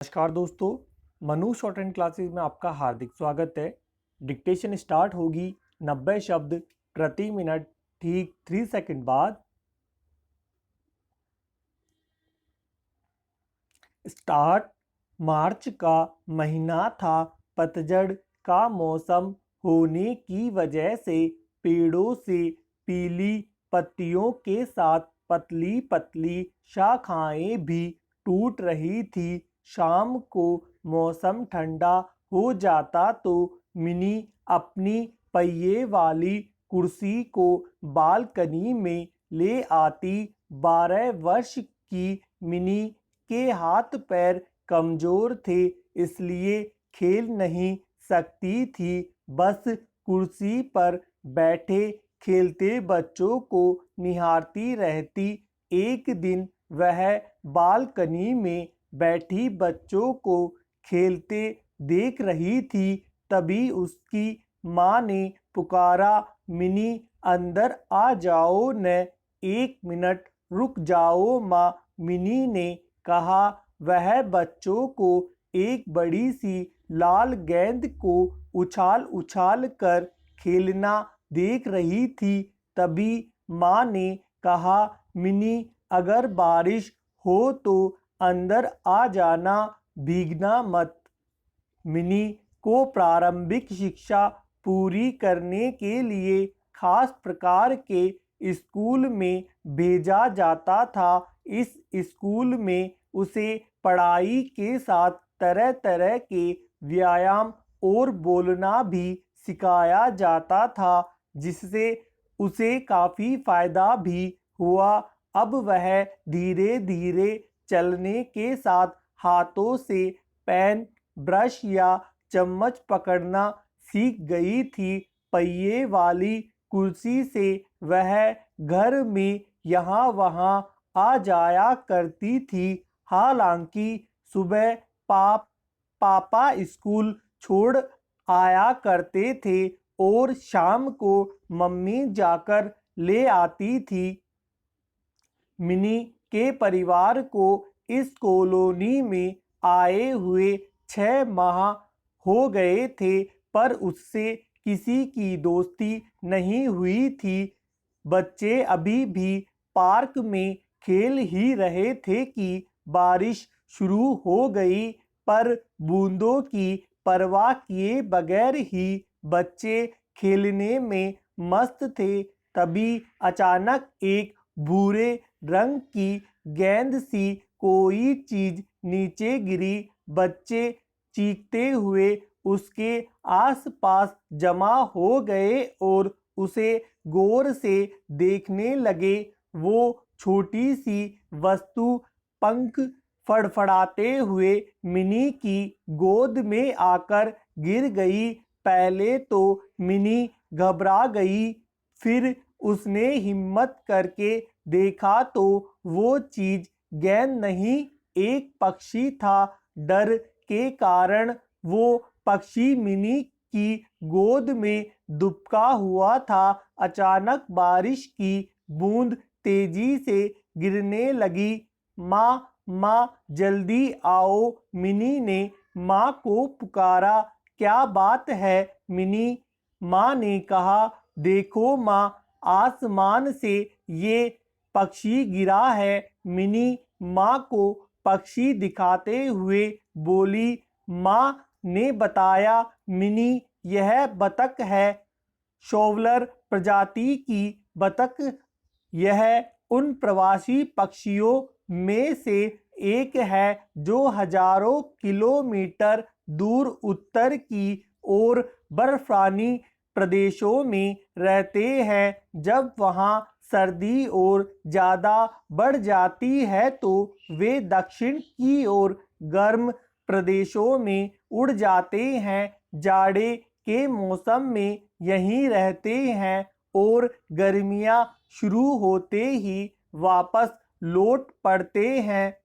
नमस्कार दोस्तों, Manu short and classes में आपका हार्दिक स्वागत है। डिक्टेशन स्टार्ट होगी 90 शब्द प्रति मिनट ठीक 3 सेकंड बाद। स्टार्ट। मार्च का महीना था। पतझड़ का मौसम होने की वजह से पेड़ों से पीली पत्तियों के साथ पतली पतली शाखाएं भी टूट रही थी। शाम को मौसम ठंडा हो जाता तो मिनी अपनी पहिए वाली कुर्सी को बालकनी में ले आती। 12 वर्ष की मिनी के हाथ पैर कमजोर थे, इसलिए खेल नहीं सकती थी। बस कुर्सी पर बैठे खेलते बच्चों को निहारती रहती। एक दिन वह बालकनी में बैठी बच्चों को खेलते देख रही थी। तभी उसकी माँ ने पुकारा, मिनी अंदर आ जाओ न। 1 मिनट रुक जाओ माँ, मिनी ने कहा। वह बच्चों को एक बड़ी सी लाल गेंद को उछाल उछाल कर खेलना देख रही थी। तभी माँ ने कहा, मिनी अगर बारिश हो तो अंदर आ जाना, भीगना मत। मिनी को प्रारंभिक शिक्षा पूरी करने के लिए खास प्रकार के स्कूल में भेजा जाता था। इस स्कूल में उसे पढ़ाई के साथ तरह तरह के व्यायाम और बोलना भी सिखाया जाता था, जिससे उसे काफ़ी फायदा भी हुआ। अब वह धीरे धीरे चलने के साथ हाथों से पेन, ब्रश या चम्मच पकड़ना सीख गई थी। पहिए वाली कुर्सी से वह घर में यहाँ वहाँ आ जाया करती थी। हालांकि सुबह पापा स्कूल छोड़ आया करते थे और शाम को मम्मी जाकर ले आती थी। मिनी के परिवार को इस कॉलोनी में आए हुए 6 माह हो गए थे, पर उससे किसी की दोस्ती नहीं हुई थी। बच्चे अभी भी पार्क में खेल ही रहे थे कि बारिश शुरू हो गई, पर बूंदों की परवाह किए बगैर ही बच्चे खेलने में मस्त थे। तभी अचानक एक भूरे रंग की गेंद सी कोई चीज नीचे गिरी। बच्चे चीखते हुए उसके आसपास जमा हो गए और उसे गौर से देखने लगे। वो छोटी सी वस्तु पंख फड़फड़ाते हुए मिनी की गोद में आकर गिर गई। पहले तो मिनी घबरा गई, फिर उसने हिम्मत करके देखा तो वो चीज गेंद नहीं, एक पक्षी था। डर के कारण वो पक्षी मिनी की गोद में दुबका हुआ था। अचानक बारिश की बूंद तेजी से गिरने लगी। माँ माँ जल्दी आओ, मिनी ने माँ को पुकारा। क्या बात है मिनी? माँ ने कहा, देखो माँ, आसमान से ये पक्षी गिरा है। मिनी माँ को पक्षी दिखाते हुए बोली। माँ ने बताया, मिनी यह बतख है, शोवलर प्रजाति की बतख। यह उन प्रवासी पक्षियों में से एक है जो हजारों किलोमीटर दूर उत्तर की ओर बर्फानी प्रदेशों में रहते हैं। जब वहाँ सर्दी और ज़्यादा बढ़ जाती है तो वे दक्षिण की ओर गर्म प्रदेशों में उड़ जाते हैं। जाड़े के मौसम में यहीं रहते हैं और गर्मियाँ शुरू होते ही वापस लौट पड़ते हैं।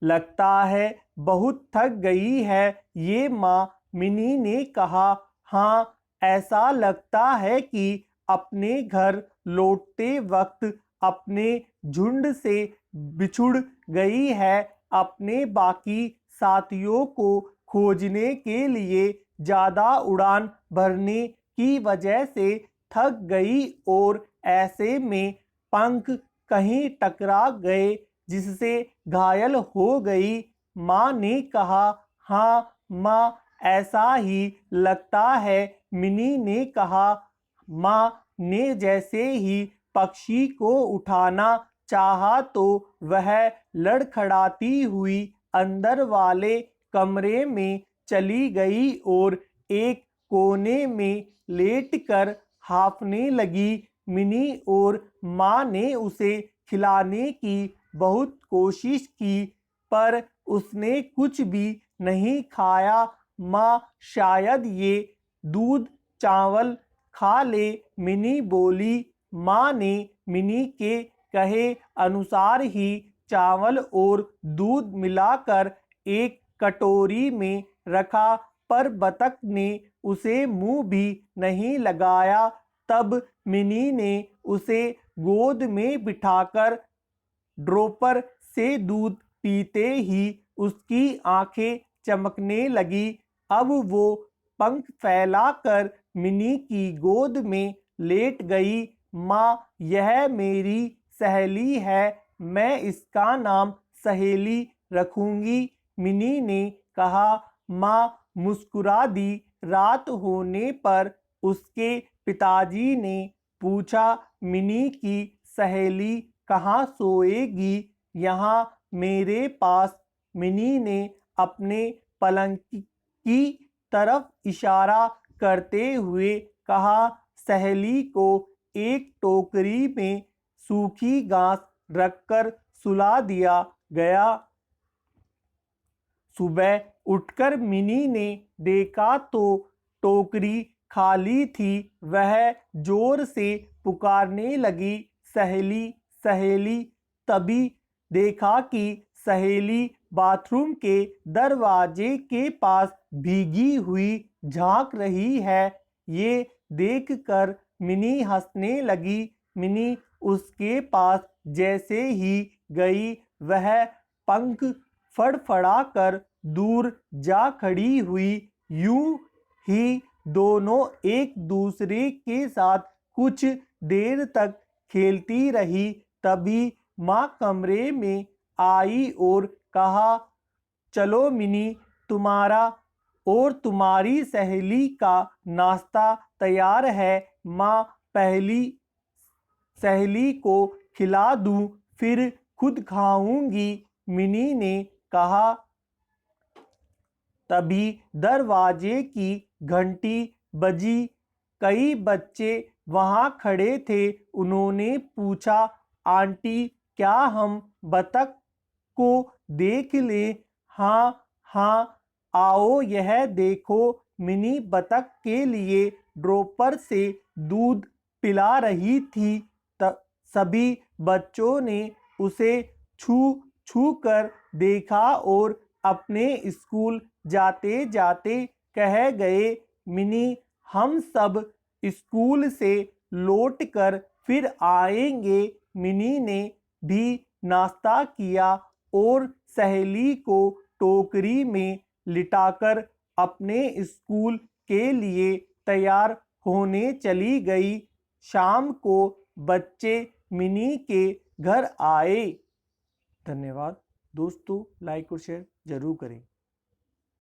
लगता है बहुत थक गई है ये माँ, मिनी ने कहा। हाँ, ऐसा लगता है कि अपने घर लौटते वक्त अपने झुंड से बिछुड़ गई है। अपने बाकी साथियों को खोजने के लिए ज़्यादा उड़ान भरने की वजह से थक गई और ऐसे में पंख कहीं टकरा गए जिससे घायल हो गई। माँ ने कहा, हाँ माँ, ऐसा ही लगता है। मिनी ने कहा। माँ ने जैसे ही पक्षी को उठाना चाहा तो वह लड़खड़ाती हुई अंदर वाले कमरे में चली गई और एक कोने में लेटकर हांफने लगी। मिनी और माँ ने उसे खिलाने की बहुत कोशिश की पर उसने कुछ भी नहीं खाया। माँ शायद ये दूध चावल खा ले, मिनी बोली। माँ ने मिनी के कहे अनुसार ही चावल और दूध मिलाकर एक कटोरी में रखा पर बतख ने उसे मुंह भी नहीं लगाया। तब मिनी ने उसे गोद में बिठाकर ड्रॉपर से दूध पीते ही उसकी आंखें चमकने लगी। अब वो पंख फैलाकर मिनी की गोद में लेट गई। माँ, यह मेरी सहेली है, मैं इसका नाम सहेली रखूंगी, मिनी ने कहा। माँ मुस्कुरा दी। रात होने पर उसके पिताजी ने पूछा, मिनी की सहेली कहाँ सोएगी? यहाँ मेरे पास, मिनी ने अपने पलंग की तरफ इशारा करते हुए कहा। सहेली को एक टोकरी में सूखी घास रखकर सुला दिया गया। सुबह उठकर मिनी ने देखा तो टोकरी खाली थी। वह जोर से पुकारने लगी, सहेली सहेली। तभी देखा कि सहेली बाथरूम के दरवाजे के पास भीगी हुई झांक रही है। ये देखकर मिनी हंसने लगी। मिनी उसके पास जैसे ही गई वह पंख फड़फड़ाकर दूर जा खड़ी हुई। यूं ही दोनों एक दूसरे के साथ कुछ देर तक खेलती रही। तभी माँ कमरे में आई और कहा, चलो मिनी, तुम्हारा और तुम्हारी सहेली का नाश्ता तैयार है। माँ पहली सहेली को खिला दूं फिर खुद खाऊंगी, मिनी ने कहा। तभी दरवाजे की घंटी बजी। कई बच्चे वहां खड़े थे। उन्होंने पूछा, आंटी, क्या हम बतख को देख लें? हाँ हाँ, आओ यह देखो। मिनी बतख के लिए ड्रॉपर से दूध पिला रही थी। सभी बच्चों ने उसे छू छू कर देखा और अपने स्कूल जाते जाते कह गए, मिनी, हम सब स्कूल से लौट कर फिर आएंगे। मिनी ने भी नाश्ता किया और सहेली को टोकरी में लिटाकर अपने स्कूल के लिए तैयार होने चली गई। शाम को बच्चे मिनी के घर आए। धन्यवाद दोस्तों, लाइक और शेयर जरूर करें।